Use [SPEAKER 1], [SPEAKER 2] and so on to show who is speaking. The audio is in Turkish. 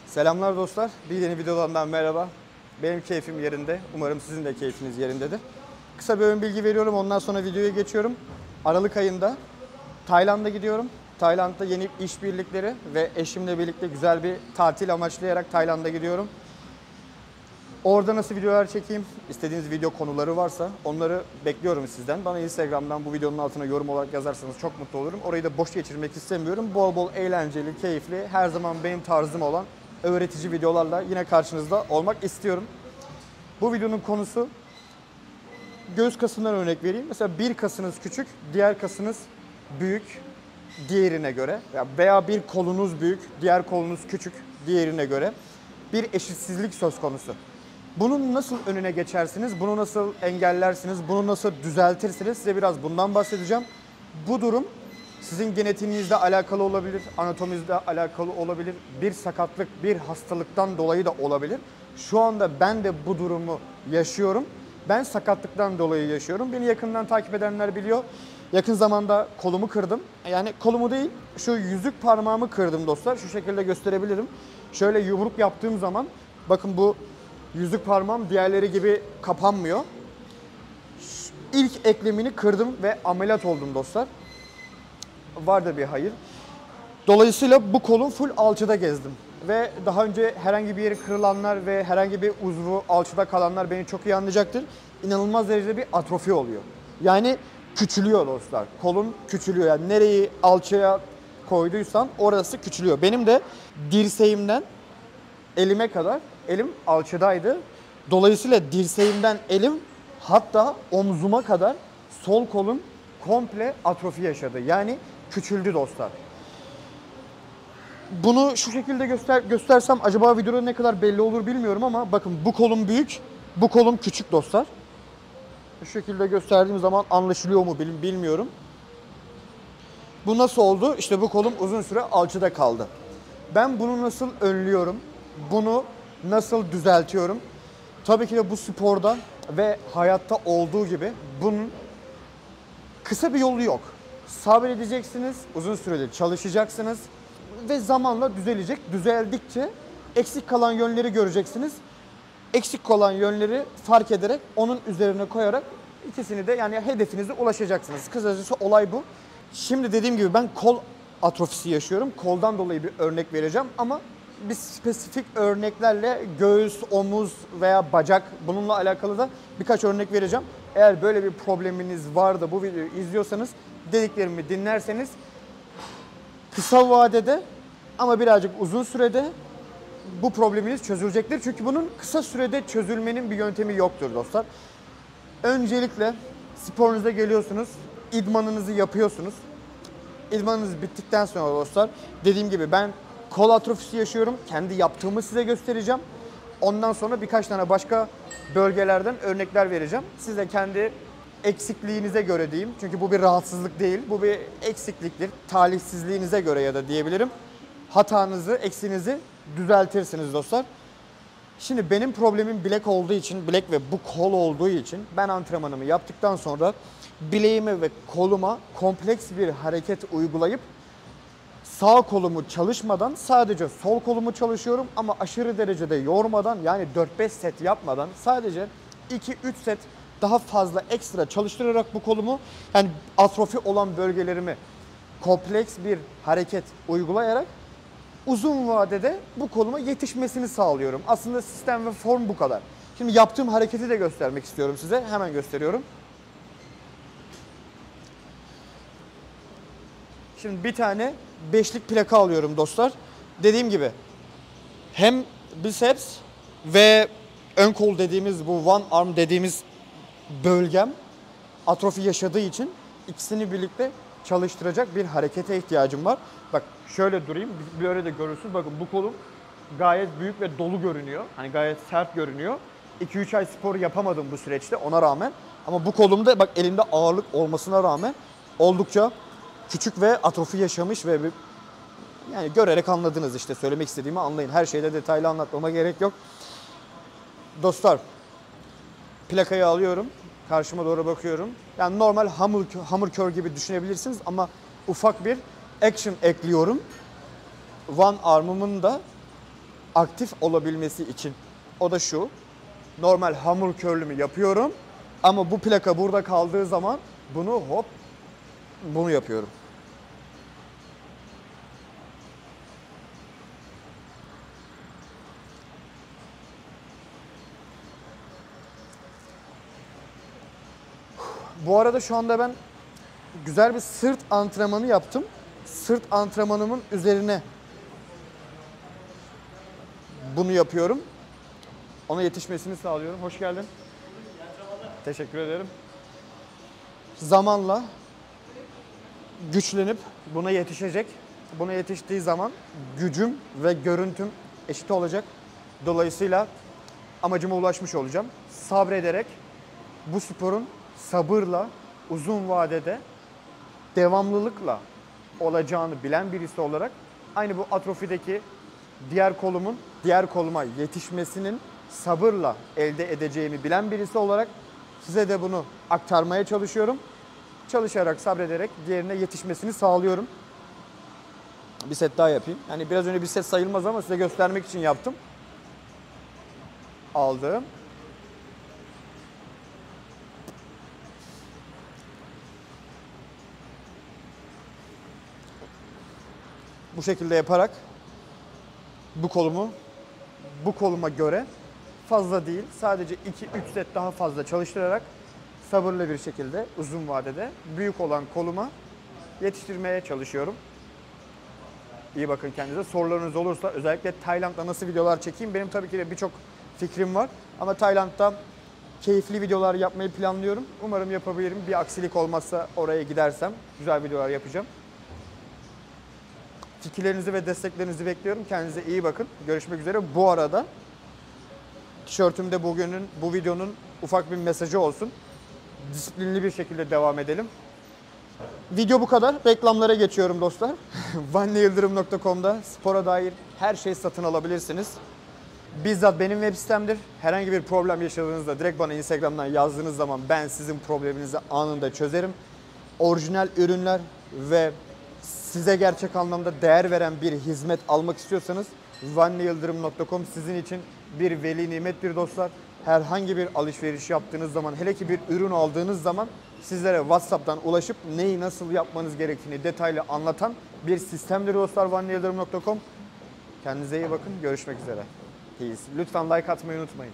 [SPEAKER 1] Selamlar dostlar. Bir yeni videodan merhaba. Benim keyfim yerinde. Umarım sizin de keyfiniz yerindedir. Kısa bir ön bilgi veriyorum. Ondan sonra videoya geçiyorum. Aralık ayında Tayland'a gidiyorum. Tayland'da yeni işbirlikleri ve eşimle birlikte güzel bir tatil amaçlayarak Tayland'a gidiyorum. Orada nasıl videolar çekeyim, istediğiniz video konuları varsa onları bekliyorum sizden. Bana Instagram'dan bu videonun altına yorum olarak yazarsanız çok mutlu olurum. Orayı da boş geçirmek istemiyorum. Bol bol eğlenceli, keyifli, her zaman benim tarzım olan öğretici videolarla yine karşınızda olmak istiyorum. Bu videonun konusu göğüs kasından örnek vereyim. Mesela bir kasınız küçük, diğer kasınız büyük diğerine göre veya bir kolunuz büyük, diğer kolunuz küçük diğerine göre bir eşitsizlik söz konusu. Bunun nasıl önüne geçersiniz, bunu nasıl engellersiniz, bunu nasıl düzeltirsiniz size biraz bundan bahsedeceğim. Bu durum sizin genetiğinizle alakalı olabilir, anatomizle alakalı olabilir, bir sakatlık, bir hastalıktan dolayı da olabilir. Şu anda ben de bu durumu yaşıyorum. Ben sakatlıktan dolayı yaşıyorum. Beni yakından takip edenler biliyor. Yakın zamanda kolumu kırdım. Yani kolumu değil, şu yüzük parmağımı kırdım dostlar. Şu şekilde gösterebilirim. Şöyle yumruk yaptığım zaman, bakın bu yüzük parmağım diğerleri gibi kapanmıyor. İlk eklemini kırdım ve ameliyat oldum dostlar. Var da bir hayır. Dolayısıyla bu kolum full alçıda gezdim. Ve daha önce herhangi bir yeri kırılanlar ve herhangi bir uzvu alçıda kalanlar beni çok iyi anlayacaktır. İnanılmaz derecede bir atrofi oluyor. Yani küçülüyor dostlar. Kolun küçülüyor. Yani nereyi alçıya koyduysan orası küçülüyor. Benim de dirseğimden elime kadar elim alçıdaydı. Dolayısıyla dirseğimden elim hatta omzuma kadar sol kolum komple atrofi yaşadı. Yani küçüldü dostlar. Bunu şu şekilde göstersem acaba videoda ne kadar belli olur bilmiyorum ama bakın bu kolum büyük, bu kolum küçük dostlar. Şu şekilde gösterdiğim zaman anlaşılıyor mu bilmiyorum. Bu nasıl oldu? İşte bu kolum uzun süre alçıda kaldı. Ben bunu nasıl önlüyorum? Bunu nasıl düzeltiyorum? Tabii ki de bu sporda ve hayatta olduğu gibi bunun kısa bir yolu yok. Sabredeceksiniz, uzun süreli çalışacaksınız ve zamanla düzelecek. Düzeldikçe eksik kalan yönleri göreceksiniz. Eksik kalan yönleri fark ederek onun üzerine koyarak ikisini de yani hedefinize ulaşacaksınız. Kısacası olay bu. Şimdi dediğim gibi ben kol atrofisi yaşıyorum. Koldan dolayı bir örnek vereceğim ama bir spesifik örneklerle göğüs, omuz veya bacak bununla alakalı da birkaç örnek vereceğim. Eğer böyle bir probleminiz var da bu videoyu izliyorsanız dediklerimi dinlerseniz kısa vadede ama birazcık uzun sürede bu probleminiz çözülecektir. Çünkü bunun kısa sürede çözülmenin bir yöntemi yoktur dostlar. Öncelikle sporunuza geliyorsunuz, idmanınızı yapıyorsunuz. İdmanınız bittikten sonra dostlar dediğim gibi ben kol atrofisi yaşıyorum. Kendi yaptığımı size göstereceğim. Ondan sonra birkaç tane başka bölgelerden örnekler vereceğim. Siz de kendi eksikliğinize göre diyeyim. Çünkü bu bir rahatsızlık değil. Bu bir eksikliktir. Talihsizliğinize göre ya da diyebilirim. Hatanızı, eksiğinizi düzeltirsiniz dostlar. Şimdi benim problemim bilek olduğu için, bilek ve bu kol olduğu için ben antrenmanımı yaptıktan sonra bileğime ve koluma kompleks bir hareket uygulayıp sağ kolumu çalışmadan sadece sol kolumu çalışıyorum ama aşırı derecede yormadan yani 4-5 set yapmadan sadece 2-3 set daha fazla ekstra çalıştırarak bu kolumu yani atrofi olan bölgelerimi kompleks bir hareket uygulayarak uzun vadede bu koluma yetişmesini sağlıyorum. Aslında sistem ve form bu kadar. Şimdi yaptığım hareketi de göstermek istiyorum size. Hemen gösteriyorum. Şimdi bir tane beşlik plaka alıyorum dostlar. Dediğim gibi hem biceps ve ön kol dediğimiz bu one arm dediğimiz bölgem atrofi yaşadığı için ikisini birlikte çalıştıracak bir harekete ihtiyacım var. Bak şöyle durayım, böyle de görürsünüz. Bakın bu kolum gayet büyük ve dolu görünüyor. Hani gayet sert görünüyor. 2-3 ay spor yapamadım bu süreçte ona rağmen. Ama bu kolumda bak elimde ağırlık olmasına rağmen oldukça küçük ve atrofi yaşamış ve yani görerek anladınız işte söylemek istediğimi anlayın. Her şeyde detaylı anlatmama gerek yok. Dostlar plakayı alıyorum. Karşıma doğru bakıyorum. Yani normal hamur kör gibi düşünebilirsiniz ama ufak bir action ekliyorum. One arm'ımın da aktif olabilmesi için. O da şu. Normal hamur curl'ümü yapıyorum. Ama bu plaka burada kaldığı zaman bunu bunu yapıyorum. Bu arada şu anda ben güzel bir sırt antrenmanı yaptım. Sırt antrenmanımın üzerine bunu yapıyorum. Ona yetişmesini sağlıyorum. Hoş geldin. Teşekkür ederim. Zamanla güçlenip buna yetişecek. Buna yetiştiği zaman gücüm ve görüntüm eşit olacak. Dolayısıyla amacıma ulaşmış olacağım. Sabrederek bu sporun sabırla, uzun vadede devamlılıkla olacağını bilen birisi olarak aynı bu atrofideki diğer koluma yetişmesinin sabırla elde edeceğimi bilen birisi olarak size de bunu aktarmaya çalışıyorum. Çalışarak, sabrederek diğerine yetişmesini sağlıyorum. Bir set daha yapayım. Yani biraz önce bir set sayılmaz ama size göstermek için yaptım. Aldım. Bu şekilde yaparak bu koluma göre fazla değil, sadece 2-3 set daha fazla çalıştırarak sabırlı bir şekilde uzun vadede büyük olan koluma yetiştirmeye çalışıyorum. İyi bakın kendinize. Sorularınız olursa özellikle Tayland'da nasıl videolar çekeyim? Benim tabii ki de birçok fikrim var. Ama Tayland'da keyifli videolar yapmayı planlıyorum. Umarım yapabilirim. Bir aksilik olmazsa oraya gidersem güzel videolar yapacağım. Fikirlerinizi ve desteklerinizi bekliyorum. Kendinize iyi bakın. Görüşmek üzere. Bu arada tişörtümde bu videonun ufak bir mesajı olsun. Disiplinli bir şekilde devam edelim. Video bu kadar. Reklamlara geçiyorum dostlar. vanliyıldırım.com'da spora dair her şeyi satın alabilirsiniz. Bizzat benim web sitemdir. Herhangi bir problem yaşadığınızda direkt bana Instagram'dan yazdığınız zaman ben sizin probleminizi anında çözerim. Orijinal ürünler ve size gerçek anlamda değer veren bir hizmet almak istiyorsanız vanliyıldırım.com sizin için bir veli nimettir dostlar. Herhangi bir alışveriş yaptığınız zaman, hele ki bir ürün aldığınız zaman sizlere WhatsApp'tan ulaşıp neyi nasıl yapmanız gerektiğini detaylı anlatan bir sistemdir dostlar vanliyıldırım.com. Kendinize iyi bakın. Görüşmek üzere. Lütfen like atmayı unutmayın.